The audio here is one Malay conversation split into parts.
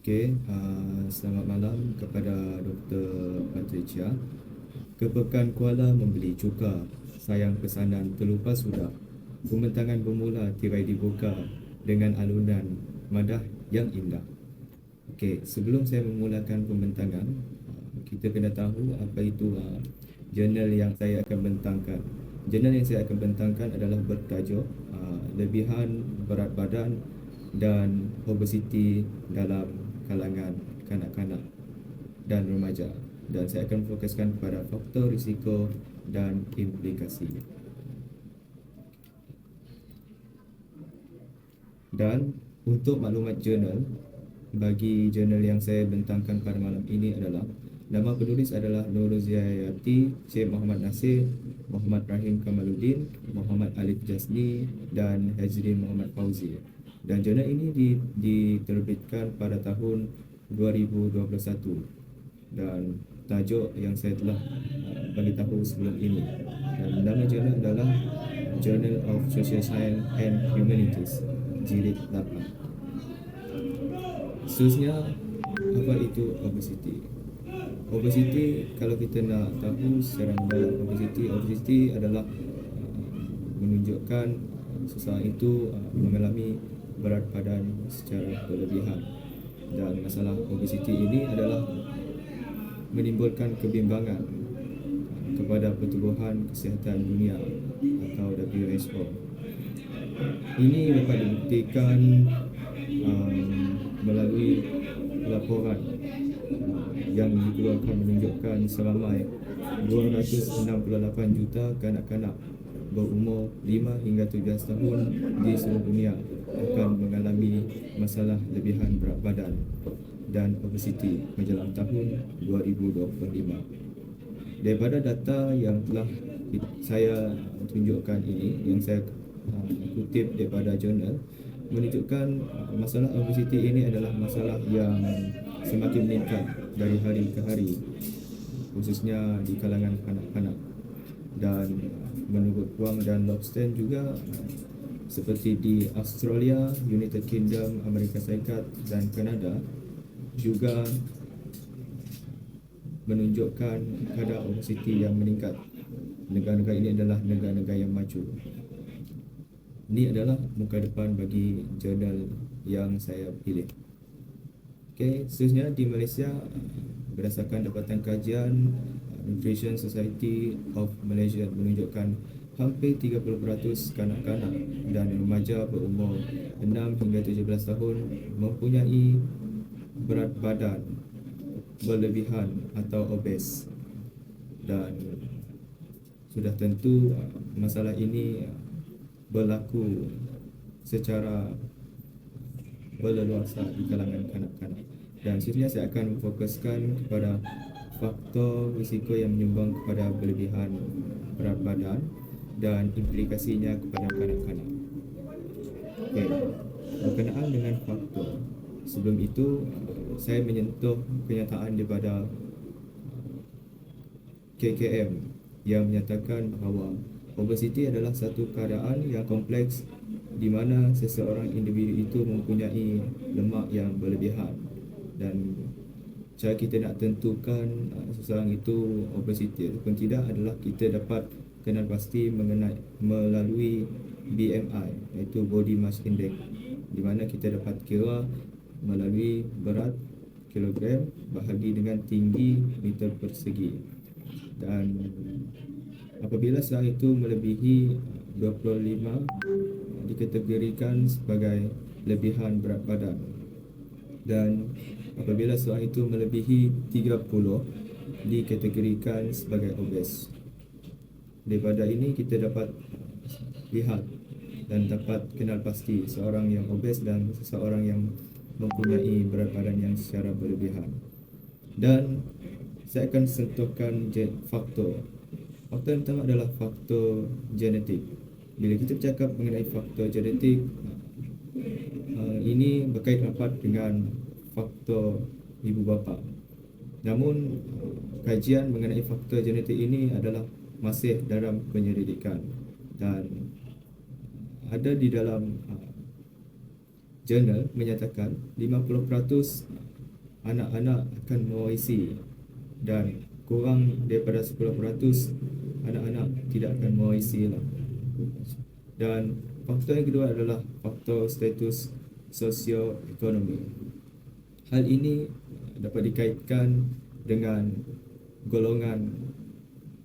Selamat malam kepada Dr. Patricia. Kepekan Kuala membeli cuka, sayang pesanan terlupa sudah. Pembentangan bermula tirai dibuka dengan alunan madah yang indah. Sebelum saya memulakan pembentangan, kita kena tahu apa itu jurnal yang saya akan bentangkan. Jurnal yang saya akan bentangkan adalah bertajuk lebihan berat badan dan obesiti dalam kalangan kanak-kanak dan remaja, dan saya akan fokuskan kepada faktor risiko dan implikasi. Dan untuk maklumat jurnal, bagi jurnal yang saya bentangkan pada malam ini adalah, nama penulis adalah Nur Ziyayati, Syed Muhammad Nasir, Muhammad Rahim Kamaluddin, Muhammad Alif Jasni dan Hajrin Muhammad Fauzi. Dan jurnal ini diterbitkan pada tahun 2021 dan tajuk yang saya telah bagi tahu sebelum ini. Dan nama jurnal adalah Journal of Social Science and Humanities, jilid 8. Seterusnya, apa itu obesiti? Obesiti, kalau kita nak tahu secara mendalam obesiti adalah menunjukkan seseorang itu mengalami berat badan secara berlebihan. Dan masalah obesiti ini adalah menimbulkan kebimbangan kepada Pertubuhan Kesihatan Dunia atau WHO. Ini dapat dibuktikan melalui laporan yang dikeluarkan menunjukkan seramai 268 juta kanak-kanak berumur 5 hingga 17 tahun di seluruh dunia akan mengalami masalah lebihan berat badan dan obesiti menjelang tahun 2025. Daripada data yang telah saya tunjukkan ini, yang saya kutip daripada jurnal, menunjukkan masalah obesiti ini adalah masalah yang semakin meningkat dari hari ke hari, khususnya di kalangan anak-anak. Dan menurut Wang dan Lobsten juga, seperti di Australia, United Kingdom, Amerika Syarikat dan Kanada juga menunjukkan kadar obesiti yang meningkat. Negara-negara ini adalah negara-negara yang maju. Ini adalah muka depan bagi jurnal yang saya pilih. Seterusnya di Malaysia, berdasarkan dapatan kajian Nutrition Society of Malaysia menunjukkan hampir 30% kanak-kanak dan remaja berumur 6 hingga 17 tahun mempunyai berat badan berlebihan atau obes. Dan sudah tentu masalah ini berlaku secara berleluasa di kalangan kanak-kanak. Dan seterusnya saya akan fokuskan kepada faktor risiko yang menyumbang kepada berlebihan berat badan dan implikasinya kepada kanak-kanak. Berkenaan dengan faktor, sebelum itu saya menyentuh kenyataan daripada KKM yang menyatakan bahawa obesiti adalah satu keadaan yang kompleks di mana seseorang individu itu mempunyai lemak yang berlebihan, dan cara kita nak tentukan seseorang itu obesiti ataupun tidak adalah kita dapat kenal pasti mengenai melalui BMI, iaitu Body Mass Index, di mana kita dapat kira melalui berat kilogram bahagi dengan tinggi meter persegi. Dan apabila seseorang itu melebihi 25, dikategorikan sebagai lebihan berat badan, dan apabila seseorang itu melebihi 30, dikategorikan sebagai obes. Daripada ini kita dapat lihat dan dapat kenal pasti seorang yang obes dan seseorang yang mempunyai berat badan yang secara berlebihan. Dan saya akan sentuhkan faktor. Faktor yang pertama adalah faktor genetik. Bila kita bercakap mengenai faktor genetik, ini berkait rapat dengan faktor ibu bapa. Namun kajian mengenai faktor genetik ini adalah masih dalam penyelidikan, dan ada di dalam jurnal menyatakan 50% anak-anak akan mewarisi, dan kurang daripada 10% anak-anak tidak akan mewarisi lah. Dan faktor yang kedua adalah faktor status sosioekonomi. Hal ini dapat dikaitkan dengan golongan.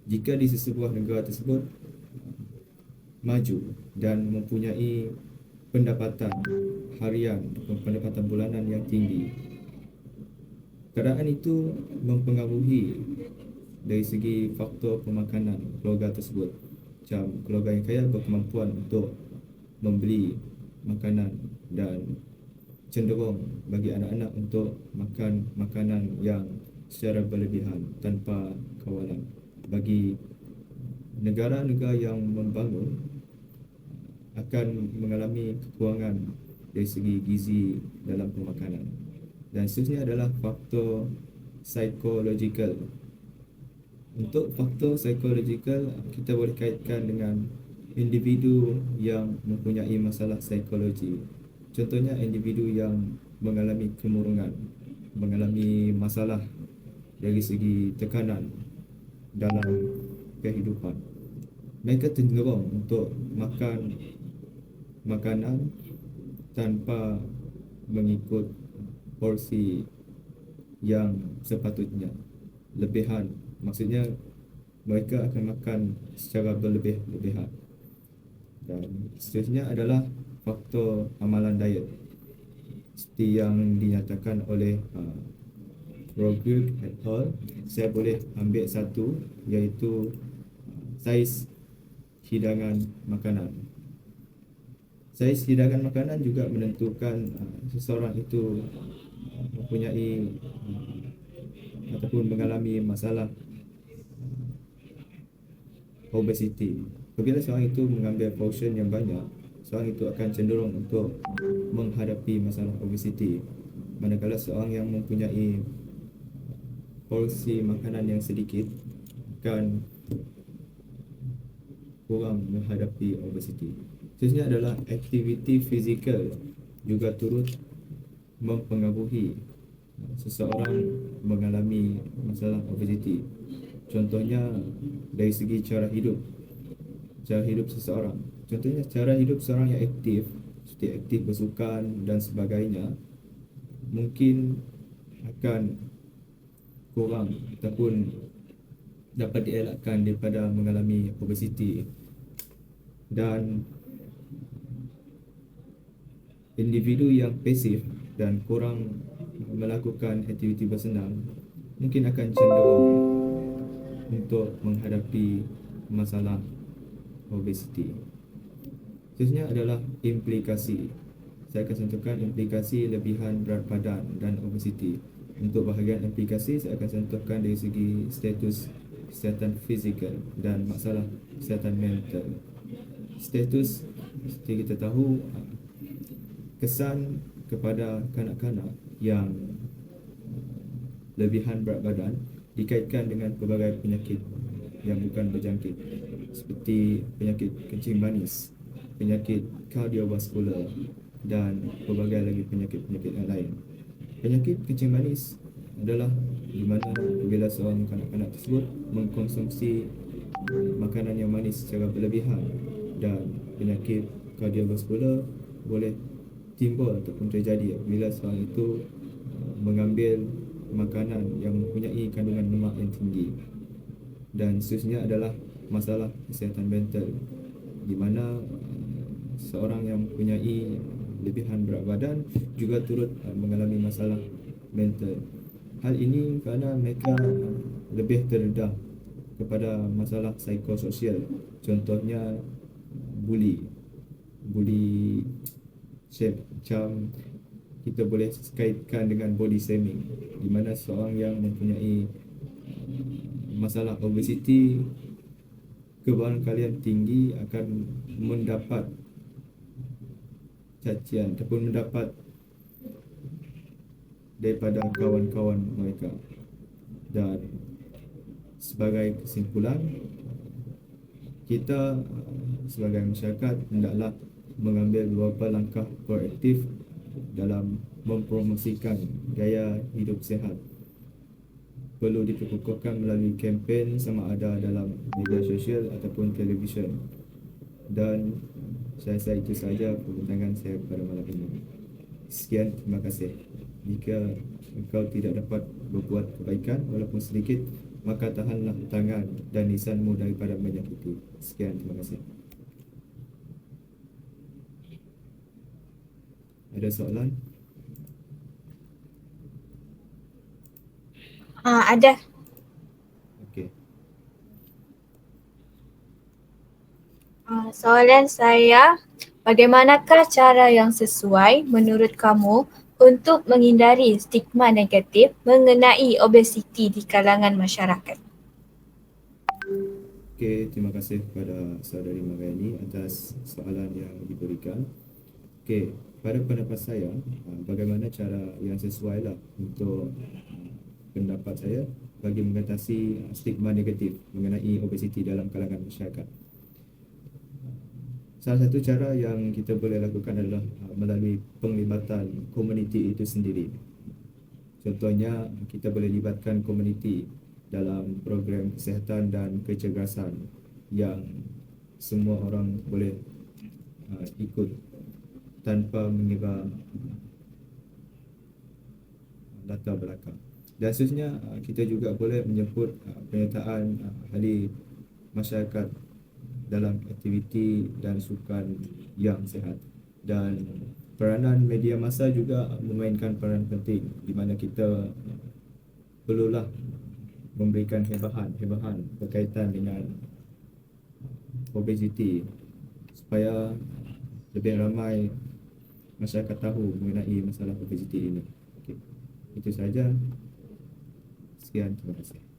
Jika di sesebuah negara tersebut maju dan mempunyai pendapatan harian atau pendapatan bulanan yang tinggi, keadaan itu mempengaruhi dari segi faktor pemakanan keluarga tersebut. Macam keluarga yang kaya berkemampuan untuk membeli makanan dan cenderung bagi anak-anak untuk makan makanan yang secara berlebihan tanpa kawalan. Bagi negara-negara yang membangun akan mengalami kekurangan dari segi gizi dalam pemakanan. Dan seterusnya adalah faktor psikologikal. Untuk faktor psikologikal, kita boleh kaitkan dengan individu yang mempunyai masalah psikologi. Contohnya individu yang mengalami kemurungan, mengalami masalah dari segi tekanan dalam kehidupan. Mereka cenderung untuk makan makanan tanpa mengikut porsi yang sepatutnya, lebihan. Maksudnya mereka akan makan secara berlebih-lebihan. Dan seterusnya adalah faktor amalan diet, seperti yang dinyatakan oleh Roger et al. Saya boleh ambil satu, iaitu saiz hidangan makanan. Saiz hidangan makanan juga menentukan seseorang itu mempunyai ataupun mengalami masalah obesity. Apabila seorang itu mengambil portion yang banyak, seorang itu akan cenderung untuk menghadapi masalah obesity. Manakala seorang yang mempunyai porsi makanan yang sedikit akan kurang menghadapi obesity. Seterusnya adalah aktiviti fizikal juga turut mempengaruhi seseorang mengalami masalah obesity. Contohnya dari segi cara hidup seseorang. Contohnya cara hidup seorang yang aktif, seperti aktif bersukan dan sebagainya, mungkin akan kurang ataupun dapat dielakkan daripada mengalami obesity. Dan individu yang pasif dan kurang melakukan aktiviti bersenam mungkin akan cenderung untuk menghadapi masalah obesity. Seterusnya adalah implikasi. Saya akan sentuhkan implikasi lebihan berat badan dan obesity. Untuk bahagian implikasi, saya akan sentuhkan dari segi status kesihatan fizikal dan masalah kesihatan mental. Status, seperti kita tahu, kesan kepada kanak-kanak yang lebihan berat badan dikaitkan dengan pelbagai penyakit yang bukan berjangkit, seperti penyakit kencing manis, penyakit kardiovaskular dan pelbagai lagi penyakit-penyakit yang lain. Penyakit kencing manis adalah di mana bila seorang kanak-kanak tersebut mengkonsumsi makanan yang manis secara berlebihan, dan penyakit kardiovaskular boleh timbul ataupun terjadi bila seorang itu mengambil makanan yang mempunyai kandungan lemak yang tinggi. Dan seterusnya adalah masalah kesihatan mental, di mana seorang yang mempunyai lebihan berat badan juga turut mengalami masalah mental. Hal ini kerana mereka lebih terdedah kepada masalah psikososial. Contohnya bully macam kita boleh kaitkan dengan body shaming, di mana seorang yang mempunyai masalah obesity, kebarangkalian tinggi akan mendapat cacian ataupun mendapat daripada kawan-kawan mereka. Dan sebagai kesimpulan, kita sebagai masyarakat hendaklah mengambil beberapa langkah proaktif dalam mempromosikan gaya hidup sihat perlu dikukuhkan melalui kempen sama ada dalam media sosial ataupun televisyen. Dan saya rasa itu sahaja perbincangan saya pada malam ini. Sekian, terima kasih. Jika engkau tidak dapat berbuat kebaikan walaupun sedikit, maka tahanlah tangan dan lisanmu daripada menyakiti. Sekian, terima kasih. Ada soalan? Ada. Okey. Soalan saya, bagaimanakah cara yang sesuai menurut kamu untuk menghindari stigma negatif mengenai obesiti di kalangan masyarakat? Okey, terima kasih kepada saudari Mariani atas soalan yang diberikan. Okey, pada pendapat saya, bagaimana cara yang sesuai lah untuk pendapat saya bagi mengatasi stigma negatif mengenai obesiti dalam kalangan masyarakat. Salah satu cara yang kita boleh lakukan adalah melalui penglibatan komuniti itu sendiri. Contohnya, kita boleh libatkan komuniti dalam program kesihatan dan kecergasan yang semua orang boleh ikut tanpa mengira latar belakang. Dan seterusnya, kita juga boleh menyebut penyertaan ahli masyarakat dalam aktiviti dan sukan yang sihat. Dan peranan media massa juga memainkan peranan penting di mana kita perlulah memberikan hebahan berkaitan dengan obesiti supaya lebih ramai masyarakat tahu mengenai masalah obesiti ini. Okay. Itu saja. Sekian, terima kasih.